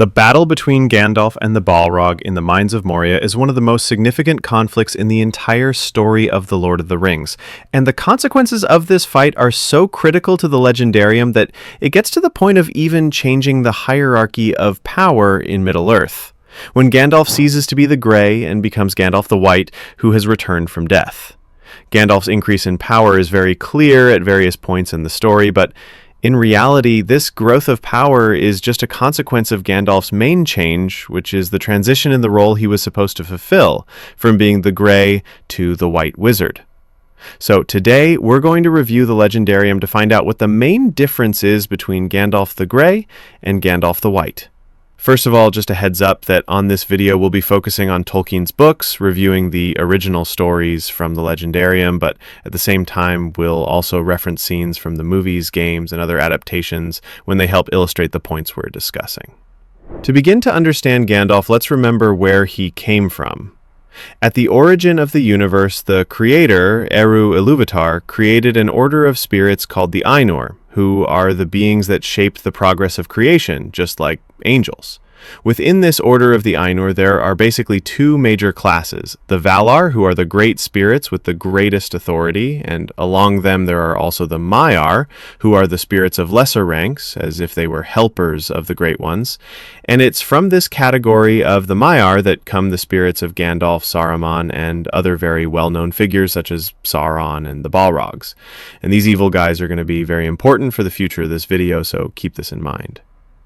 The battle between Gandalf and the Balrog in the Mines of Moria is one of the most significant conflicts in the entire story of The Lord of the Rings, and the consequences of this fight are so critical to the Legendarium that it gets to the point of even changing the hierarchy of power in Middle-earth, when Gandalf ceases to be the Grey and becomes Gandalf the White, who has returned from death. Gandalf's increase in power is very clear at various points in the story, but in reality, this growth of power is just a consequence of Gandalf's main change, which is the transition in the role he was supposed to fulfill, from being the Grey to the White Wizard. So today, we're going to review the Legendarium to find out what the main difference is between Gandalf the Grey and Gandalf the White. First of all, just a heads up that on this video we'll be focusing on Tolkien's books, reviewing the original stories from the Legendarium, but at the same time we'll also reference scenes from the movies, games, and other adaptations when they help illustrate the points we're discussing. To begin to understand Gandalf, let's remember where he came from. At the origin of the universe, the creator, Eru Ilúvatar, created an order of spirits called the Ainur, who are the beings that shaped the progress of creation, just like angels. Within this order of the Ainur, there are basically two major classes: the Valar, who are the great spirits with the greatest authority, and along them there are also the Maiar, who are the spirits of lesser ranks, as if they were helpers of the great ones. And it's from this category of the Maiar that come the spirits of Gandalf, Saruman, and other very well-known figures such as Sauron and the Balrogs. And these evil guys are going to be very important for the future of this video, so keep this in mind.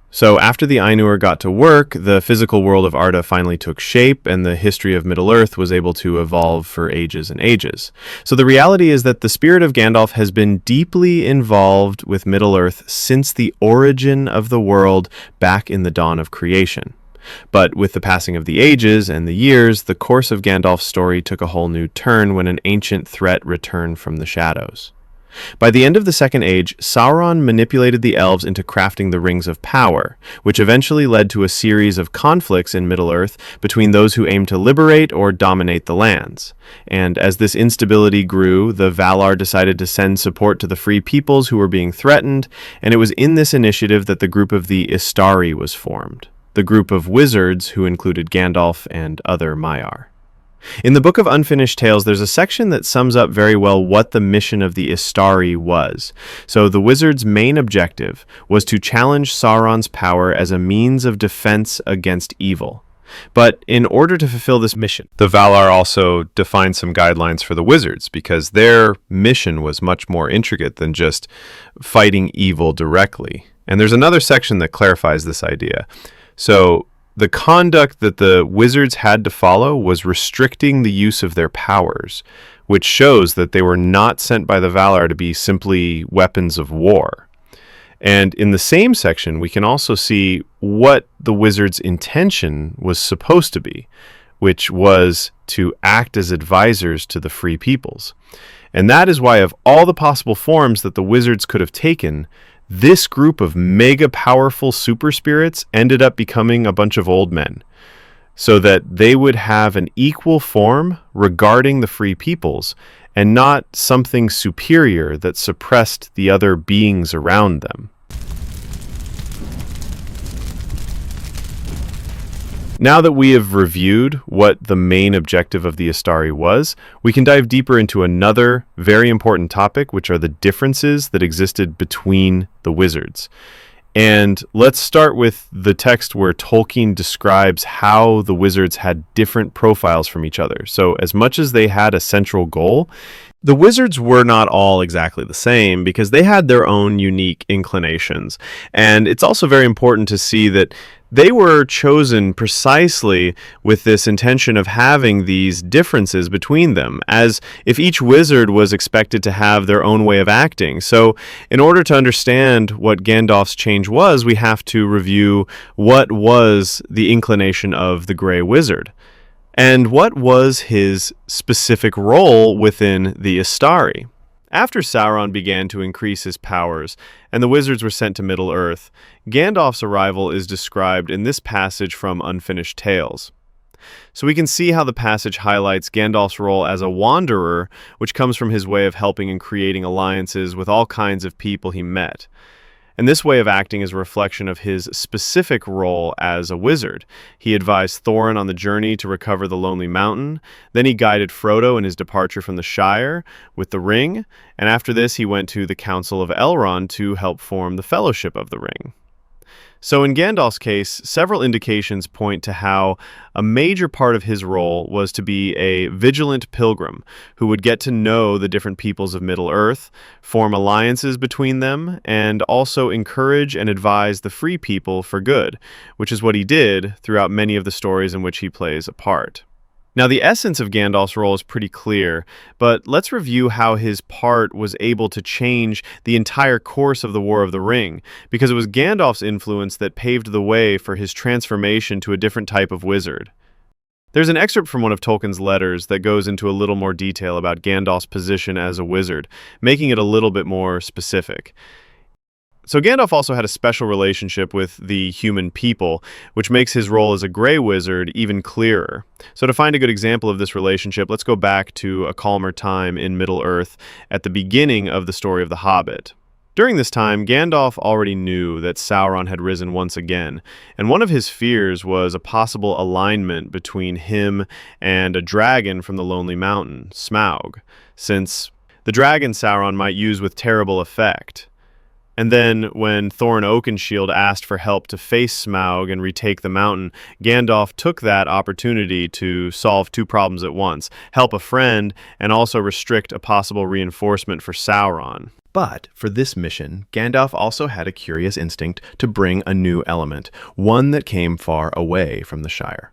So after the Ainur got to work, the physical world of Arda finally took shape, and the history of Middle-earth was able to evolve for ages and ages. So the reality is that the spirit of Gandalf has been deeply involved with Middle-earth since the origin of the world back in the dawn of creation. But with the passing of the ages and the years, the course of Gandalf's story took a whole new turn when an ancient threat returned from the shadows. By the end of the Second Age, Sauron manipulated the elves into crafting the Rings of Power, which eventually led to a series of conflicts in Middle-earth between those who aimed to liberate or dominate the lands. And as this instability grew, the Valar decided to send support to the free peoples who were being threatened, and it was in this initiative that the group of the Istari was formed, the group of wizards who included Gandalf and other Maiar. In the Book of Unfinished Tales, there's a section that sums up very well what the mission of the Istari was. So the wizards' main objective was to challenge Sauron's power as a means of defense against evil. But in order to fulfill this mission, the Valar also defined some guidelines for the wizards, because their mission was much more intricate than just fighting evil directly. And there's another section that clarifies this idea. So the conduct that the wizards had to follow was restricting the use of their powers, which shows that they were not sent by the Valar to be simply weapons of war. And in the same section, we can also see what the wizards' intention was supposed to be, which was to act as advisors to the free peoples. And that is why, of all the possible forms that the wizards could have taken, this group of mega powerful super spirits ended up becoming a bunch of old men, so that they would have an equal form regarding the free peoples and not something superior that suppressed the other beings around them. Now that we have reviewed what the main objective of the Istari was, we can dive deeper into another very important topic, which are the differences that existed between the wizards. And let's start with the text where Tolkien describes how the wizards had different profiles from each other. So as much as they had a central goal, the wizards were not all exactly the same because they had their own unique inclinations. And it's also very important to see that they were chosen precisely with this intention of having these differences between them, as if each wizard was expected to have their own way of acting. So in order to understand what Gandalf's change was, we have to review what was the inclination of the Grey Wizard, and what was his specific role within the Istari. After Sauron began to increase his powers, and the wizards were sent to Middle-earth, Gandalf's arrival is described in this passage from Unfinished Tales. So we can see how the passage highlights Gandalf's role as a wanderer, which comes from his way of helping and creating alliances with all kinds of people he met. And this way of acting is a reflection of his specific role as a wizard. He advised Thorin on the journey to recover the Lonely Mountain, then he guided Frodo in his departure from the Shire with the ring, and after this he went to the Council of Elrond to help form the Fellowship of the Ring. So in Gandalf's case, several indications point to how a major part of his role was to be a vigilant pilgrim who would get to know the different peoples of Middle-earth, form alliances between them, and also encourage and advise the free people for good, which is what he did throughout many of the stories in which he plays a part. Now, the essence of Gandalf's role is pretty clear, but let's review how his part was able to change the entire course of the War of the Ring, because it was Gandalf's influence that paved the way for his transformation to a different type of wizard. There's an excerpt from one of Tolkien's letters that goes into a little more detail about Gandalf's position as a wizard, making it a little bit more specific. So Gandalf also had a special relationship with the human people, which makes his role as a Grey Wizard even clearer. So to find a good example of this relationship, let's go back to a calmer time in Middle-earth at the beginning of the story of The Hobbit. During this time, Gandalf already knew that Sauron had risen once again, and one of his fears was a possible alignment between him and a dragon from the Lonely Mountain, Smaug, since the dragon Sauron might use with terrible effect. And then, when Thorin Oakenshield asked for help to face Smaug and retake the mountain, Gandalf took that opportunity to solve two problems at once: help a friend, and also restrict a possible reinforcement for Sauron. But for this mission, Gandalf also had a curious instinct to bring a new element, one that came far away from the Shire.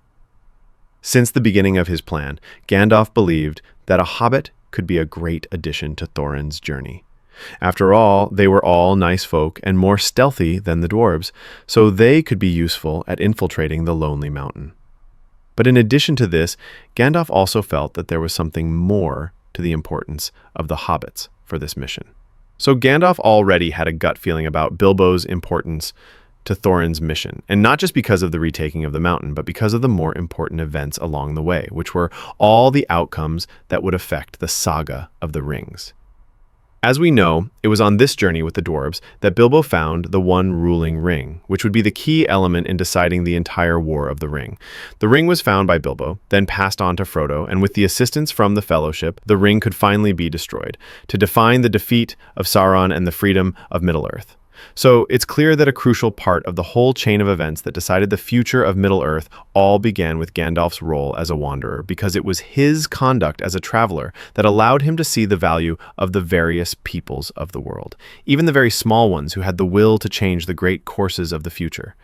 Since the beginning of his plan, Gandalf believed that a hobbit could be a great addition to Thorin's journey. After all, they were all nice folk and more stealthy than the dwarves, so they could be useful at infiltrating the Lonely Mountain. But in addition to this, Gandalf also felt that there was something more to the importance of the hobbits for this mission. So Gandalf already had a gut feeling about Bilbo's importance to Thorin's mission, and not just because of the retaking of the mountain, but because of the more important events along the way, which were all the outcomes that would affect the saga of the rings. As we know, it was on this journey with the dwarves that Bilbo found the one ruling ring, which would be the key element in deciding the entire War of the Ring. The ring was found by Bilbo, then passed on to Frodo, and with the assistance from the Fellowship, the ring could finally be destroyed, to define the defeat of Sauron and the freedom of Middle-earth. So it's clear that a crucial part of the whole chain of events that decided the future of Middle-earth all began with Gandalf's role as a wanderer, because it was his conduct as a traveler that allowed him to see the value of the various peoples of the world, even the very small ones who had the will to change the great courses of the future.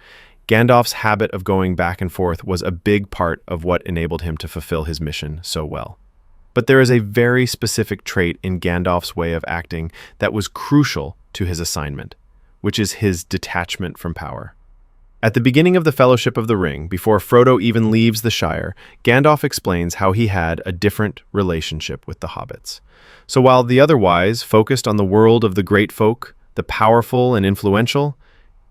Gandalf's habit of going back and forth was a big part of what enabled him to fulfill his mission so well. But there is a very specific trait in Gandalf's way of acting that was crucial to his assignment, which is his detachment from power. At the beginning of the Fellowship of the Ring, before Frodo even leaves the Shire, Gandalf explains how he had a different relationship with the hobbits. So while the other wise focused on the world of the great folk, the powerful and influential,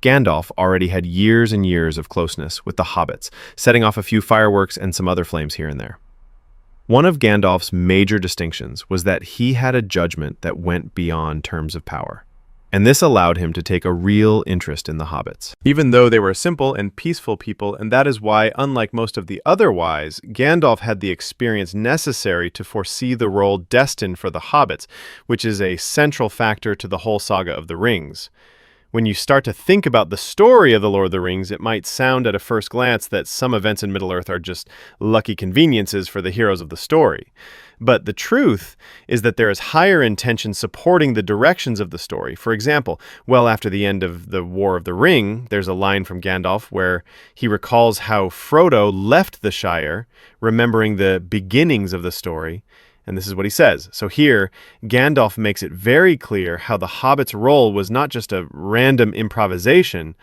Gandalf already had years and years of closeness with the hobbits, setting off a few fireworks and some other flames here and there. One of Gandalf's major distinctions was that he had a judgment that went beyond terms of power. And this allowed him to take a real interest in the hobbits, even though they were simple and peaceful people, and that is why, unlike most of the other wise, Gandalf had the experience necessary to foresee the role destined for the hobbits, which is a central factor to the whole saga of the rings. When you start to think about the story of The Lord of the Rings, it might sound at a first glance that some events in Middle-earth are just lucky conveniences for the heroes of the story. But the truth is that there is higher intention supporting the directions of the story. For example, well after the end of the War of the Ring, there's a line from Gandalf where he recalls how Frodo left the Shire, remembering the beginnings of the story. And this is what he says. So here, Gandalf makes it very clear how the hobbit's role was not just a random improvisation,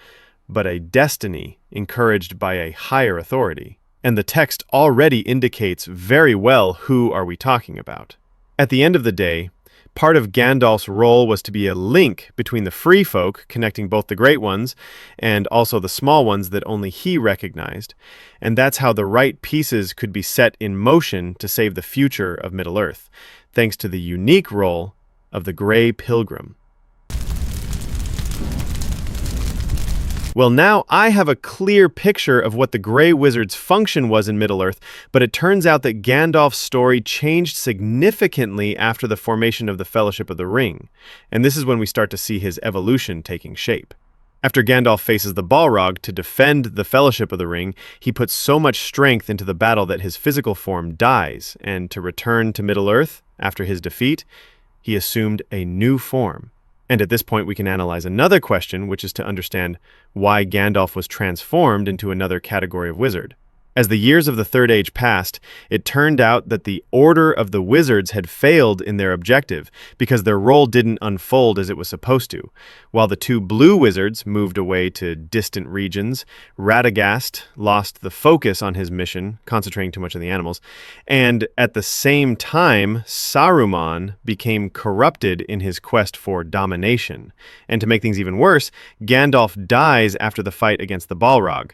but a destiny encouraged by a higher authority. And the text already indicates very well who are we talking about. At the end of the day, part of Gandalf's role was to be a link between the free folk, connecting both the great ones, and also the small ones that only he recognized. And that's how the right pieces could be set in motion to save the future of Middle-earth, thanks to the unique role of the Grey Pilgrim. Well, now I have a clear picture of what the Grey Wizard's function was in Middle-earth, but it turns out that Gandalf's story changed significantly after the formation of the Fellowship of the Ring, and this is when we start to see his evolution taking shape. After Gandalf faces the Balrog to defend the Fellowship of the Ring, he puts so much strength into the battle that his physical form dies, and to return to Middle-earth after his defeat, he assumed a new form. And at this point, we can analyze another question, which is to understand why Gandalf was transformed into another category of wizard. As the years of the Third Age passed, it turned out that the Order of the Wizards had failed in their objective because their role didn't unfold as it was supposed to. While the two blue wizards moved away to distant regions, Radagast lost the focus on his mission, concentrating too much on the animals, and at the same time, Saruman became corrupted in his quest for domination. And to make things even worse, Gandalf dies after the fight against the Balrog.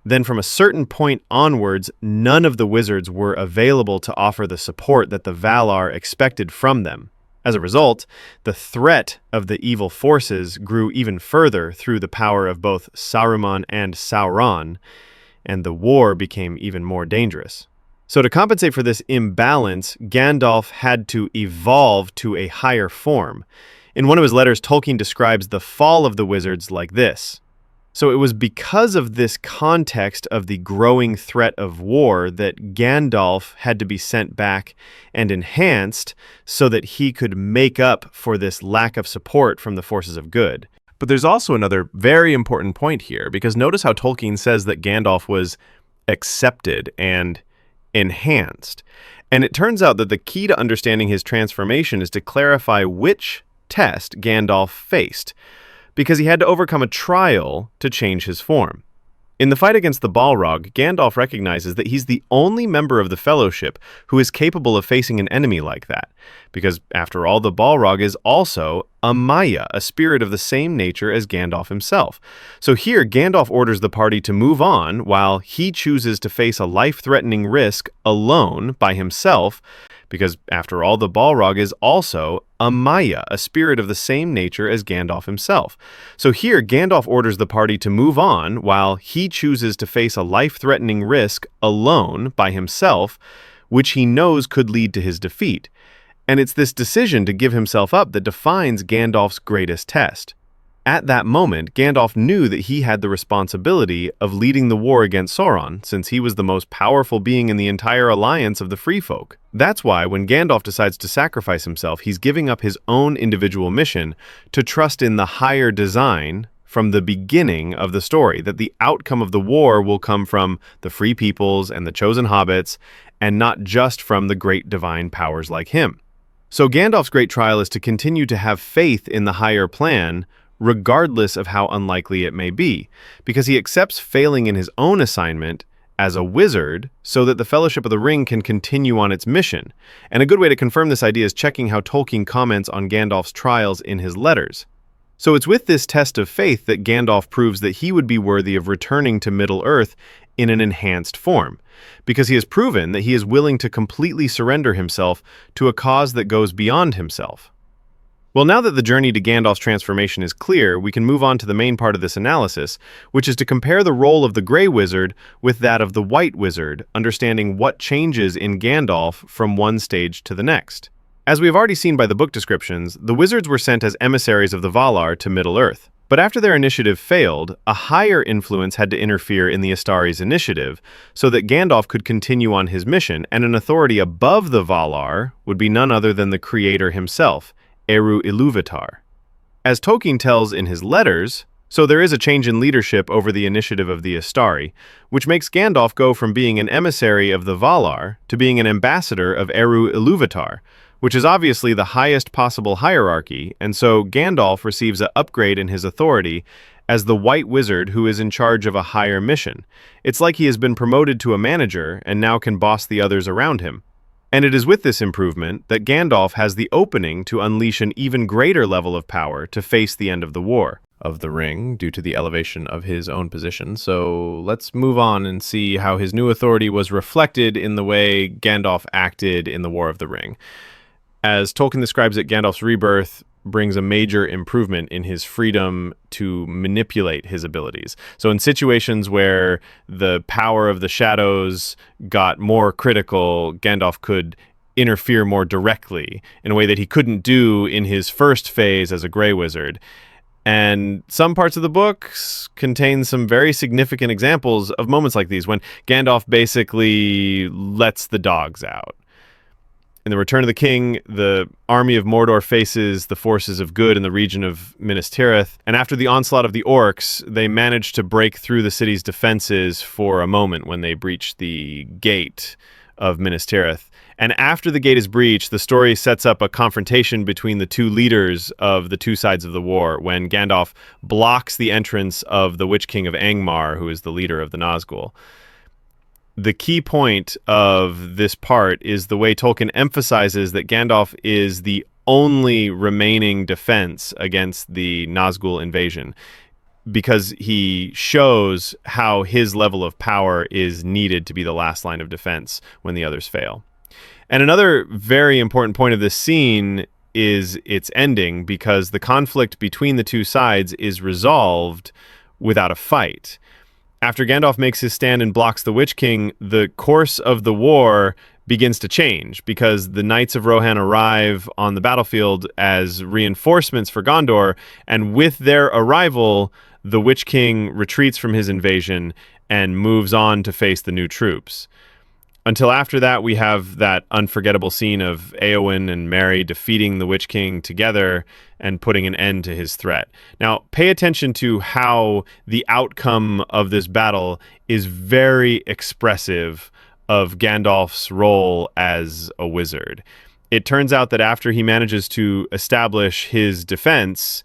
Then from a certain point onwards, none of the wizards were available to offer the support that the Valar expected from them. As a result, the threat of the evil forces grew even further through the power of both Saruman and Sauron, and the war became even more dangerous. So to compensate for this imbalance, Gandalf had to evolve to a higher form. In one of his letters, Tolkien describes the fall of the wizards like this. So it was because of this context of the growing threat of war that Gandalf had to be sent back and enhanced so that he could make up for this lack of support from the forces of good. But there's also another very important point here, because notice how Tolkien says that Gandalf was accepted and enhanced. And it turns out that the key to understanding his transformation is to clarify which test Gandalf faced, because he had to overcome a trial to change his form. In the fight against the Balrog, Gandalf recognizes that he's the only member of the Fellowship who is capable of facing an enemy like that, because after all, the Balrog is also a Maya, a spirit of the same nature as Gandalf himself. So here, Gandalf orders the party to move on while he chooses to face a life-threatening risk alone by himself, because after all, the Balrog is also a Maya, a spirit of the same nature as Gandalf himself. So here, Gandalf orders the party to move on while he chooses to face a life-threatening risk alone by himself, which he knows could lead to his defeat. And it's this decision to give himself up that defines Gandalf's greatest test. At that moment, Gandalf knew that he had the responsibility of leading the war against Sauron, since he was the most powerful being in the entire alliance of the Free Folk. That's why, when Gandalf decides to sacrifice himself, he's giving up his own individual mission to trust in the higher design from the beginning of the story, that the outcome of the war will come from the free peoples and the chosen hobbits, and not just from the great divine powers like him. So Gandalf's great trial is to continue to have faith in the higher plan, regardless of how unlikely it may be, because he accepts failing in his own assignment as a wizard so that the Fellowship of the Ring can continue on its mission. And a good way to confirm this idea is checking how Tolkien comments on Gandalf's trials in his letters. So it's with this test of faith that Gandalf proves that he would be worthy of returning to Middle-earth in an enhanced form, because he has proven that he is willing to completely surrender himself to a cause that goes beyond himself. Well, now that the journey to Gandalf's transformation is clear, we can move on to the main part of this analysis, which is to compare the role of the Grey Wizard with that of the White Wizard, understanding what changes in Gandalf from one stage to the next. As we have already seen by the book descriptions, the wizards were sent as emissaries of the Valar to Middle-earth. But after their initiative failed, a higher influence had to interfere in the Istari's initiative so that Gandalf could continue on his mission, and an authority above the Valar would be none other than the Creator himself, Eru Ilúvatar. As Tolkien tells in his letters, so there is a change in leadership over the initiative of the Istari, which makes Gandalf go from being an emissary of the Valar to being an ambassador of Eru Ilúvatar, which is obviously the highest possible hierarchy, and so Gandalf receives an upgrade in his authority as the White Wizard who is in charge of a higher mission. It's like he has been promoted to a manager and now can boss the others around him. And it is with this improvement that Gandalf has the opening to unleash an even greater level of power to face the end of the War of the Ring due to the elevation of his own position. So let's move on and see how his new authority was reflected in the way Gandalf acted in the War of the Ring. As Tolkien describes it, Gandalf's rebirth brings a major improvement in his freedom to manipulate his abilities. So in situations where the power of the shadows got more critical, Gandalf could interfere more directly in a way that he couldn't do in his first phase as a Grey Wizard. And some parts of the books contain some very significant examples of moments like these, when Gandalf basically lets the dogs out. In The Return of the King, the army of Mordor faces the forces of good in the region of Minas Tirith, and after the onslaught of the orcs, they manage to break through the city's defenses for a moment when they breach the gate of Minas Tirith. And after the gate is breached, the story sets up a confrontation between the two leaders of the two sides of the war, when Gandalf blocks the entrance of the Witch King of Angmar, who is the leader of the Nazgul. The key point of this part is the way Tolkien emphasizes that Gandalf is the only remaining defense against the Nazgul invasion, because he shows how his level of power is needed to be the last line of defense when the others fail. And another very important point of this scene is its ending, because the conflict between the two sides is resolved without a fight. After Gandalf makes his stand and blocks the Witch King, the course of the war begins to change, because the Knights of Rohan arrive on the battlefield as reinforcements for Gondor, and with their arrival, the Witch King retreats from his invasion and moves on to face the new troops. Until after that, we have that unforgettable scene of Éowyn and Merry defeating the Witch King together and putting an end to his threat. Now, pay attention to how the outcome of this battle is very expressive of Gandalf's role as a wizard. It turns out that after he manages to establish his defense,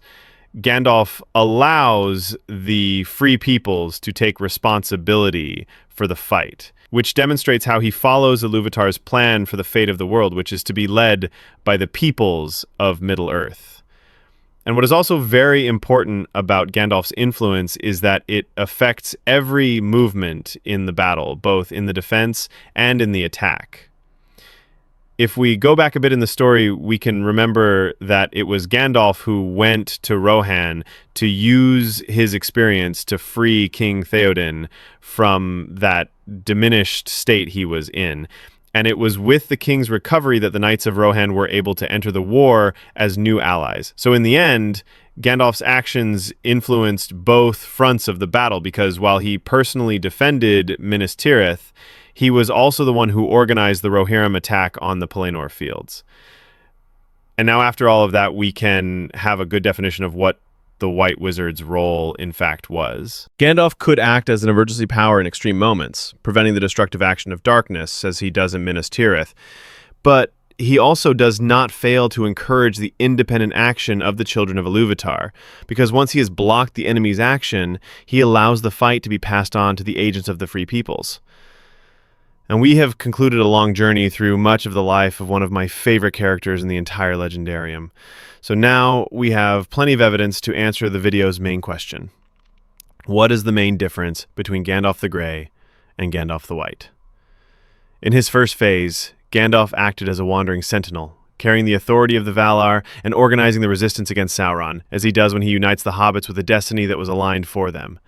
Gandalf allows the free peoples to take responsibility for the fight, which demonstrates how he follows Iluvatar's plan for the fate of the world, which is to be led by the peoples of Middle-earth. And what is also very important about Gandalf's influence is that it affects every movement in the battle, both in the defense and in the attack. If we go back a bit in the story, we can remember that it was Gandalf who went to Rohan to use his experience to free King Theoden from that diminished state he was in. And it was with the king's recovery that the Knights of Rohan were able to enter the war as new allies. So in the end, Gandalf's actions influenced both fronts of the battle, because while he personally defended Minas Tirith, he was also the one who organized the Rohirrim attack on the Pelennor fields. And now after all of that, we can have a good definition of what the White Wizard's role in fact was. Gandalf could act as an emergency power in extreme moments, preventing the destructive action of darkness, as he does in Minas Tirith. But he also does not fail to encourage the independent action of the children of Iluvatar, because once he has blocked the enemy's action, he allows the fight to be passed on to the agents of the free peoples. And we have concluded a long journey through much of the life of one of my favorite characters in the entire Legendarium. So now we have plenty of evidence to answer the video's main question. What is the main difference between Gandalf the Grey and Gandalf the White? In his first phase, Gandalf acted as a wandering sentinel, carrying the authority of the Valar and organizing the resistance against Sauron, as he does when he unites the hobbits with a destiny that was aligned for them.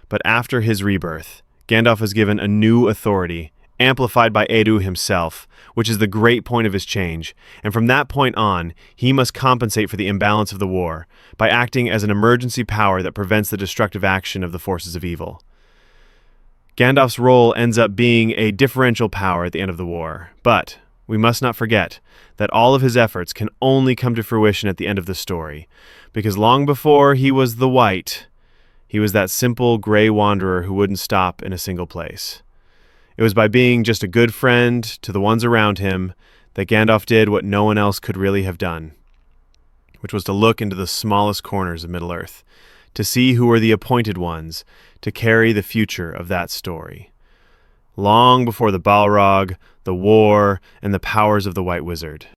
But after his rebirth, Gandalf is given a new authority, amplified by Edu himself, which is the great point of his change, and from that point on, he must compensate for the imbalance of the war by acting as an emergency power that prevents the destructive action of the forces of evil. Gandalf's role ends up being a differential power at the end of the war, but we must not forget that all of his efforts can only come to fruition at the end of the story, because long before he was the White, he was that simple gray wanderer who wouldn't stop in a single place. It was by being just a good friend to the ones around him that Gandalf did what no one else could really have done, which was to look into the smallest corners of Middle-earth, to see who were the appointed ones to carry the future of that story, long before the Balrog, the war, and the powers of the White Wizard.